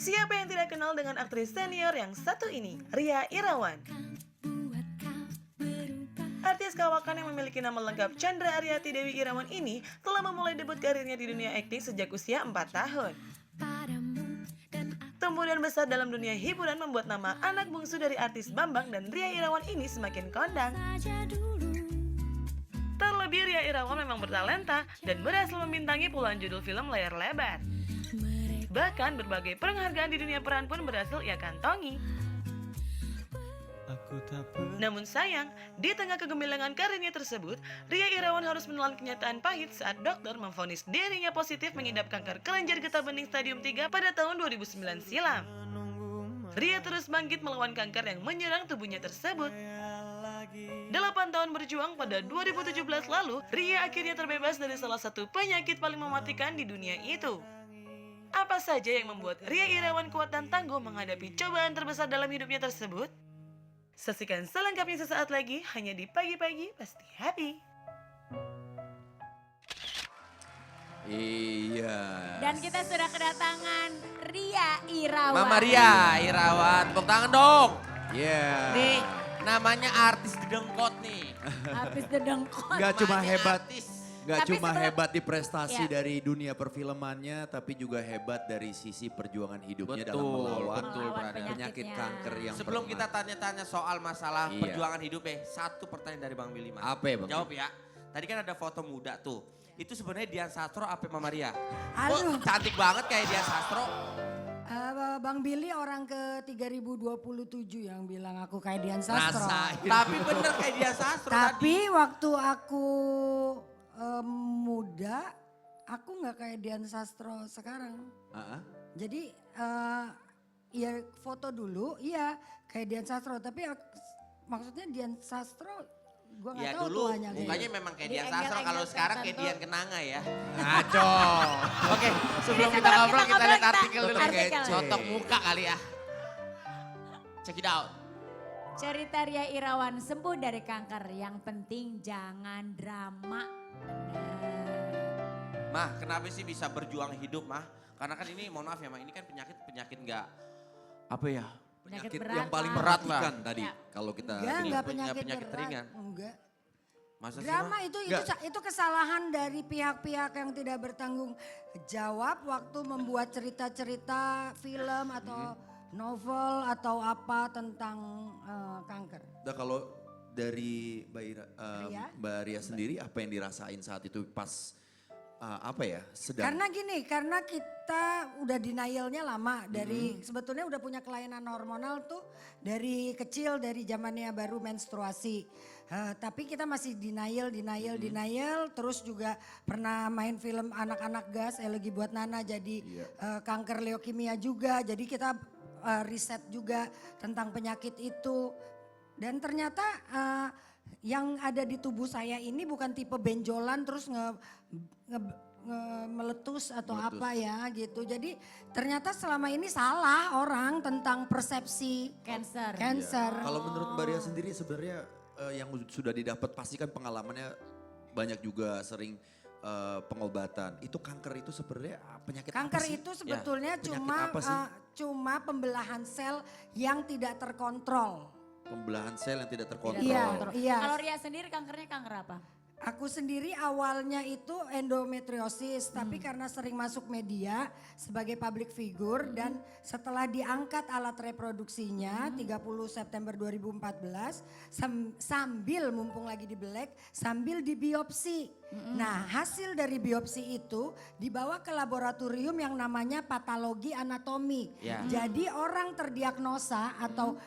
Siapa yang tidak kenal dengan aktris senior yang satu ini, Ria Irawan. Artis kawakan yang memiliki nama lengkap Chandra Aryati Dewi Irawan ini telah memulai debut karirnya di dunia akting sejak usia 4 tahun. Tumbuh dan besar dalam dunia hiburan membuat nama anak bungsu dari artis Bambang dan Ria Irawan ini semakin kondang. Terlebih Ria Irawan memang bertalenta dan berhasil membintangi puluhan judul film layar lebar. Bahkan berbagai penghargaan di dunia peran pun berhasil ia kantongi. Namun sayang, di tengah kegemilangan karirnya tersebut, Ria Irawan harus menelan kenyataan pahit saat dokter memvonis dirinya positif mengidap kanker kelenjar getah bening stadium 3 pada tahun 2009 silam. Ria terus bangkit melawan kanker yang menyerang tubuhnya tersebut. 8 tahun berjuang, pada 2017 lalu, Ria akhirnya terbebas dari salah satu penyakit paling mematikan di dunia itu. Apa saja yang membuat Ria Irawan kuat dan tangguh menghadapi cobaan terbesar dalam hidupnya tersebut? Saksikan selengkapnya sesaat lagi hanya di Pagi-Pagi Pasti Happy. Iya. Dan kita sudah kedatangan Ria Irawan. Mama Ria Irawan, tepuk tangan dong. Iya. Nih, namanya artis dedengkot nih. Habis dedengkot. Gak cuma Namanya hebat, artis. gak Tapi cuma sebelum- hebat di prestasi Iya. dari dunia perfilmannya, tapi juga hebat dari sisi perjuangan hidupnya dalam Betul, melawan betul, Melawan brother. penyakit penyakitnya. kanker yang Sebelum kita tanya-tanya soal masalah Iya. perjuangan hidupnya, satu pertanyaan dari Bang Billy, Mas. Apa ya, Bang? Jawab ya. Tadi kan ada foto muda tuh. Itu sebenarnya Dian Sastro apa Mama Ria? Aduh. Kok cantik banget kayak Dian Sastro? Bang Billy orang ke 3027 yang bilang aku kayak Dian Sastro. Rasain. Tapi bener kayak Dian Sastro Tapi tadi. waktu aku muda, aku nggak kayak Dian Sastro sekarang. Jadi ya foto dulu, iya kayak Dian Sastro. Tapi maksudnya Dian Sastro, gue nggak Ya tahu dulu tuanya kayak mukanya gitu. memang kayak Di Dian Sastro, angle-angle kalau sekarang kayak tertentu. Dian Kenanga ya. Ngaco. Oke, sebelum kita sebelum ngobrol kita kita lihat ngobrol, artikel dulu. artikel. Contoh muka kali ya. Check it out. Cerita Ria Irawan sembuh dari kanker. Yang penting jangan drama. Benar. Mah, kenapa sih bisa berjuang hidup, Mah? Karena kan ini, mohon maaf ya, Mah, ini kan penyakit nggak, apa ya? Penyakit Penyakit berat yang paling lah. berat lah. mematikan tadi Ya. kalau kita Enggak lihat. penyakit penyakit berat. ringan. Enggak. Masa sih, Drama Mah? itu kesalahan dari pihak-pihak yang tidak bertanggung jawab waktu membuat cerita-cerita film atau novel atau apa tentang kanker. Nah, kalau dari Ria? Mbak Ria sendiri apa yang dirasain saat itu pas apa ya sedang Karena gini, karena kita udah denialnya lama dari sebetulnya udah punya kelainan hormonal tuh dari kecil, dari zamannya baru menstruasi. Tapi kita masih denial, terus juga pernah main film anak-anak gas, Elegi buat Nana jadi kanker leukemia juga. Jadi kita riset juga tentang penyakit itu. Dan ternyata yang ada di tubuh saya ini bukan tipe benjolan terus meletus atau Meletus. apa ya gitu. Jadi ternyata selama ini salah orang tentang persepsi Cancer. cancer. Kalau menurut Mbak Ria sendiri sebenarnya yang sudah didapat pasti kan pengalamannya banyak juga sering pengobatan. Itu kanker itu sebenarnya penyakit Kanker apa sih? itu sebetulnya penyakit apa sih? cuma pembelahan sel yang tidak terkontrol. Pembelahan sel yang tidak terkontrol. Iya, iya. Kalau Ria sendiri kankernya kanker apa? Aku sendiri awalnya itu endometriosis, tapi karena sering masuk media sebagai public figure dan setelah diangkat alat reproduksinya 30 September 2014 sambil mumpung lagi di Black, sambil dibiopsi. Nah, hasil dari biopsi itu dibawa ke laboratorium yang namanya patologi anatomi. Ya. Jadi orang terdiagnosa atau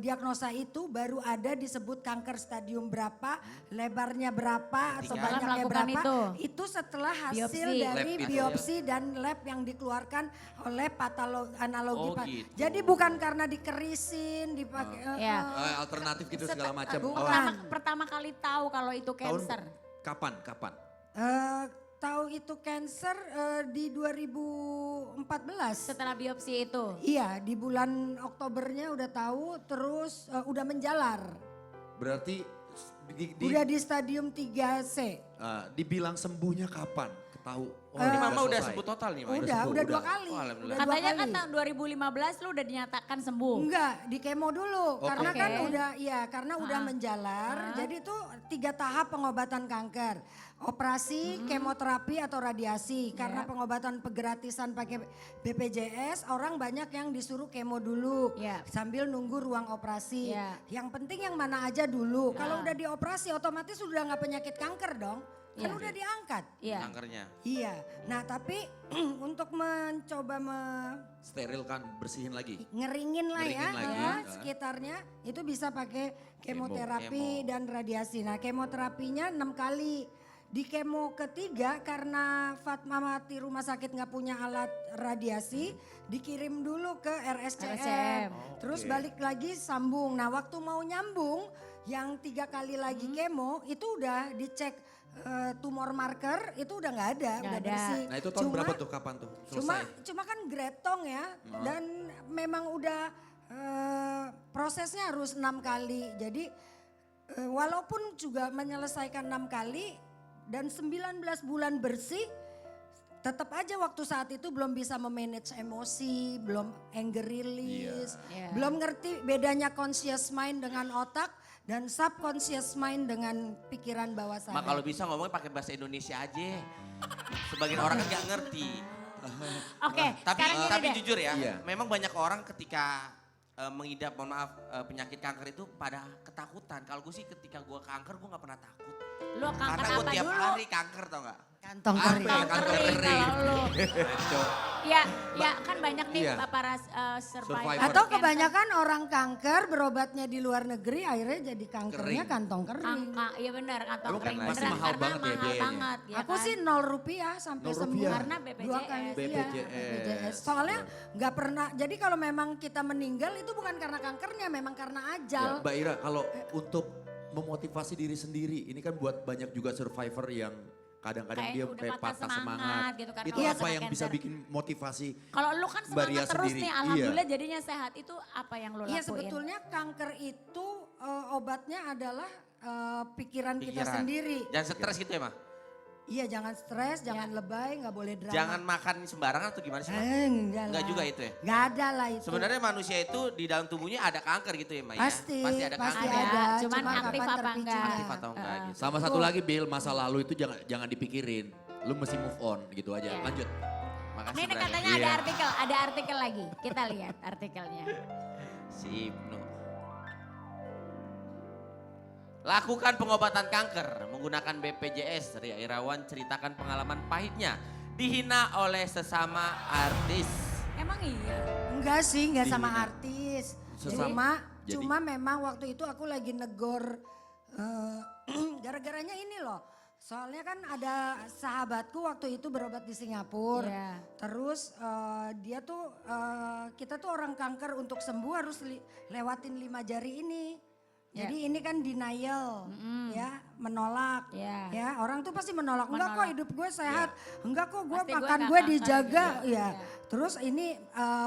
diagnosa itu baru ada disebut kanker stadium berapa, lebarnya berapa atau Setelah banyaknya melakukan berapa. itu. Setelah hasil Biopsi. dari Lab itu. biopsi dan lab yang dikeluarkan oleh analogi. Oh, gitu. Jadi bukan karena dikerisin, dipakai. Ya. Alternatif gitu segala macam. Pertama kali tahu kalau itu cancer. Kapan? Tahu itu cancer di 2014. Setelah biopsi itu. Iya, di bulan Oktobernya udah tahu, terus udah menjalar. Berarti Udah di stadium 3C. dibilang sembuhnya kapan? tahu. Ini mama udah selesai. sebut total nih, Ma. Udah sembuh, 2 udah. kali. Oh, alhamdulillah. Udah 2 Katanya kan kali. tahun 2015 lu udah dinyatakan sembuh. Enggak, di kemo dulu. Oh, Karena oke. kan karena udah menjalar. Jadi itu 3 tahap pengobatan kanker. Operasi, kemoterapi atau radiasi. Karena pengobatan gratisan pakai BPJS, orang banyak yang disuruh kemo dulu. Iya. Sambil nunggu ruang operasi. Iya. Yang penting yang mana aja dulu. Kalau udah dioperasi otomatis udah nggak penyakit kanker dong. Kan Iya. udah diangkat. Iya. Kankernya. Iya. Nah tapi untuk mencoba Sterilkan, bersihin lagi. ngeringin lah ya, Ngeringin lagi, ya, kan. sekitarnya itu bisa pakai kemoterapi Kemo. dan radiasi. Nah kemoterapinya 6 kali. Di kemo ketiga karena Fatma mati rumah sakit nggak punya alat radiasi, dikirim dulu ke RSCM. RSCM. Terus balik lagi sambung. Nah waktu mau nyambung yang 3 kali lagi kemo itu udah dicek tumor marker itu udah nggak ada, Nggak udah ada. bersih. Nah itu tahun berapa tuh, kapan tuh selesai? Cuma kan gretong ya dan memang udah prosesnya harus 6 kali. Jadi walaupun juga menyelesaikan 6 kali dan 19 bulan bersih, tetap aja waktu saat itu belum bisa memanage emosi, belum anger release, Iya. belum ngerti bedanya conscious mind dengan otak dan subconscious mind dengan pikiran bawah Ma sadar. kalau bisa ngomongnya pakai bahasa Indonesia aja. Sebagian orang kan nggak ngerti. Oke, Tapi sekarang gini tapi deh. jujur ya, Iya. memang banyak orang ketika mengidap, mohon maaf, penyakit kanker itu pada ketakutan. Kalau gue sih ketika gue kanker gue nggak pernah takut. Lu kanker Karena gue apa tiap dulu? hari kanker tau gak? Kantong Apa kering. ya? Kantong Kantong kering kering. kalau lu. Ya, ya kan banyak nih Iya. para survivor. Survivor. Atau cancer. kebanyakan orang kanker berobatnya di luar negeri akhirnya jadi kankernya Kering. kantong kering. Iya benar, kantong Lu kan kering pasti beneran mahal karena banget ya mahal biayanya. banget. Ya Aku kan? sih 0 rupiah sampai 0 sembuh. rupiah. Karena 2 kali BPJS. iya, BPJS. BPJS. Soalnya nggak pernah, jadi kalau memang kita meninggal itu bukan karena kankernya, memang karena Ya, ajal. Mbak Ira, kalau untuk memotivasi diri sendiri, ini kan buat banyak juga survivor yang kadang-kadang Kayak dia udah kayak patah patah semangat semangat. gitu kan Itu kalau apa kena yang bisa cancer. bikin motivasi? Kalau lu kan Mbak Ria semangat terus sendiri, nih, iya. alhamdulillah jadinya sehat. Itu apa yang lu Iya lakuin? sebetulnya kanker itu obatnya adalah pikiran kita Pikiran. sendiri. Jangan stres gitu ya, Ma? Iya jangan stres, jangan lebay, nggak boleh drama. Jangan makan sembarangan atau gimana sih, Ma? Enggak Enggak lah. juga itu ya? Nggak ada lah itu. Sebenarnya manusia itu di dalam tubuhnya ada kanker gitu ya, Ma? ya? Pasti, Pasti ada pasti kanker. ada. Cuman Cuma aktif kapan apa terpicunya. enggak? Aktif atau enggak gitu. Sama satu lagi Bill, masa lalu itu jangan dipikirin. Lu mesti move on gitu aja. Iya. Lanjut. Makasih, Ini Bray. katanya Iya. ada artikel lagi. Kita lihat artikelnya. Si Ibnu. Lakukan pengobatan kanker menggunakan BPJS. Ria Irawan ceritakan pengalaman pahitnya dihina oleh sesama artis. Emang iya? Enggak sih, enggak sama Dihina. artis. Sesama. Jadi- Cuma memang waktu itu aku lagi negor gara-garanya ini loh. Soalnya kan ada sahabatku waktu itu berobat di Singapura. Iya. Terus dia tuh kita tuh orang kanker untuk sembuh harus lewatin 5 jari ini. Jadi ini kan denial, ya menolak, Iya. ya orang tuh pasti menolak. Enggak kok Menolak. hidup gue sehat, enggak kok gue Pasti gue makan nggak gue kanker dijaga, gitu. ya. Iya. Terus ini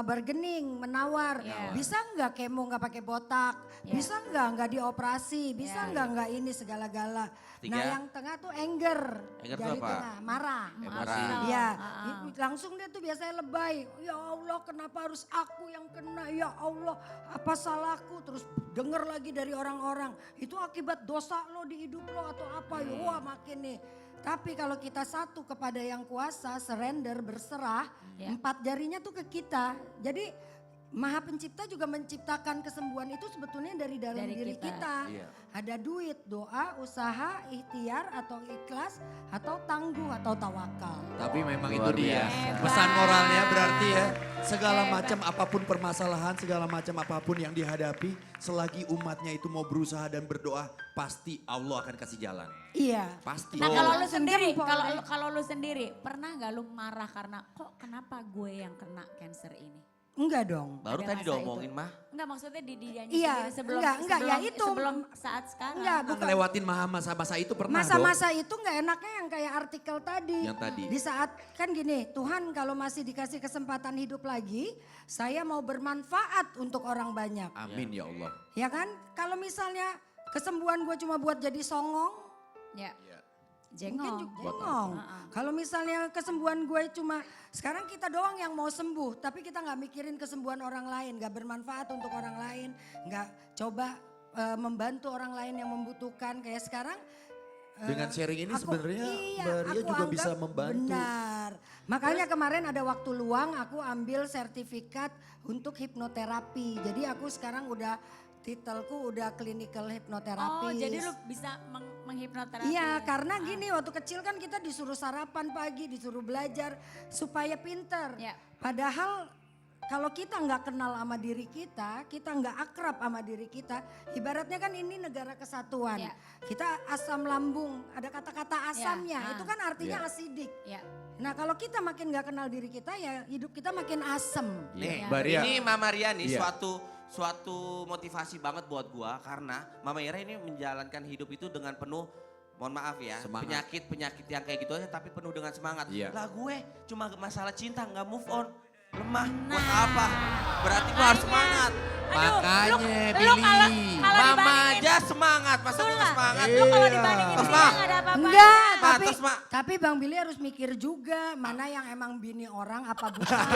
bargaining, menawar, Iya. bisa enggak kemo enggak pakai botak, Iya. bisa enggak dioperasi, bisa Iya. enggak ini segala-gala. Tiga. Nah yang tengah tuh anger, Anger tuh jari apa? tengah, marah. Marah. Iya, Ah. langsung dia tuh biasanya lebay. Ya Allah kenapa harus aku yang kena, ya Allah apa salahku. Terus denger lagi dari orang-orang, itu akibat dosa lo di hidup lo atau apa. Ya wah makin nih. Tapi kalau kita satu kepada yang kuasa, surrender, berserah, Ya. 4 jarinya tuh ke kita. Jadi Maha Pencipta juga menciptakan kesembuhan itu sebetulnya dari dalam Dari diri kita. kita. Iya. Ada duit, doa, usaha, ikhtiar atau ikhlas atau tangguh atau tawakal. Tapi memang itu Luar dia. biasa. Pesan moralnya berarti ya. Segala Hebat. macam apapun permasalahan, segala macam apapun yang dihadapi. Selagi umatnya itu mau berusaha dan berdoa. Pasti Allah akan kasih jalan. Iya. Pasti. Nah kalau lu Sendiri, sendiri, pokoknya. kalau lu sendiri pernah nggak lu marah karena kok kenapa gue yang kena cancer ini? Enggak dong. Baru Ada tadi masa diomongin, Mah. Enggak maksudnya di nyanyi Iya, sendiri sebelum enggak, ya sebelum- itu. sebelum saat sekarang. Enggak, Nah, ngelewatin masa-masa itu pernah dong. Masa-masa itu nggak enaknya yang kayak artikel tadi. Yang tadi. Di saat kan gini, Tuhan kalau masih dikasih kesempatan hidup lagi, saya mau bermanfaat untuk orang banyak. Amin ya Allah. Ya kan? Kalau misalnya kesembuhan gue cuma buat jadi songong, Ya. Jengong. Jengong. Kalau misalnya kesembuhan gue cuma sekarang kita doang yang mau sembuh, tapi kita nggak mikirin kesembuhan orang lain, nggak bermanfaat untuk orang lain, nggak coba membantu orang lain yang membutuhkan. Kayak sekarang Dengan sharing ini sebenarnya iya, Mbak Ria aku juga bisa anggap membantu. Benar. Makanya kemarin ada waktu luang aku ambil sertifikat untuk hipnoterapi. Jadi aku sekarang udah titelku udah clinical hypnotherapist. Oh, jadi lu bisa menghipnoterapi. Iya, karena gini waktu kecil kan kita disuruh sarapan pagi, disuruh belajar supaya pinter. Ya. Padahal kalau kita nggak kenal sama diri kita nggak akrab sama diri kita, ibaratnya kan ini negara kesatuan. Ya. Kita asam lambung, ada kata-kata asamnya, Ya, itu kan artinya Ya. asidik. Ya. Nah kalau kita makin nggak kenal diri kita ya hidup kita makin asem. Nih, Iya. Mbak Ria. ini Mama Ria nih Iya. suatu motivasi banget buat gua karena Mama Ira ini menjalankan hidup itu dengan penuh, mohon maaf ya, Semangat. penyakit yang kayak gitu aja tapi penuh dengan semangat. Iya. Lah gue cuma masalah cinta nggak move on, lemah buat apa? Berarti gua harus semangat. Aduh, Makanya lu kalau Mama dibandingin- aja semangat, masa gua nggak semangat? Lu kalau Iya. dibandingin Terus, dia Ma. nggak ada apa-apa. Enggak, Ma, tapi, terus, Ma. tapi Bang Billy harus mikir juga mana yang emang bini orang apa bukan.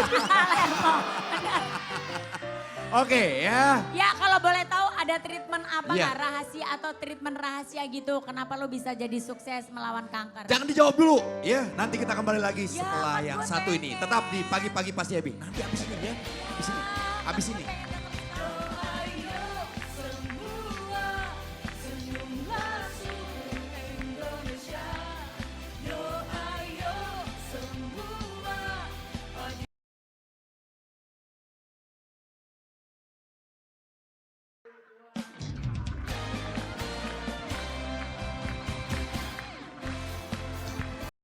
Oke ya. Ya kalau boleh tahu ada treatment apa Iya. nggak rahasia atau treatment rahasia gitu. Kenapa lu bisa jadi sukses melawan kanker? Jangan dijawab dulu ya. Nanti kita kembali lagi Ya, setelah kan yang gue satu ini. pengen. Tetap di pagi-pagi pasti Happy. Nanti abis ini ya. Abis ini.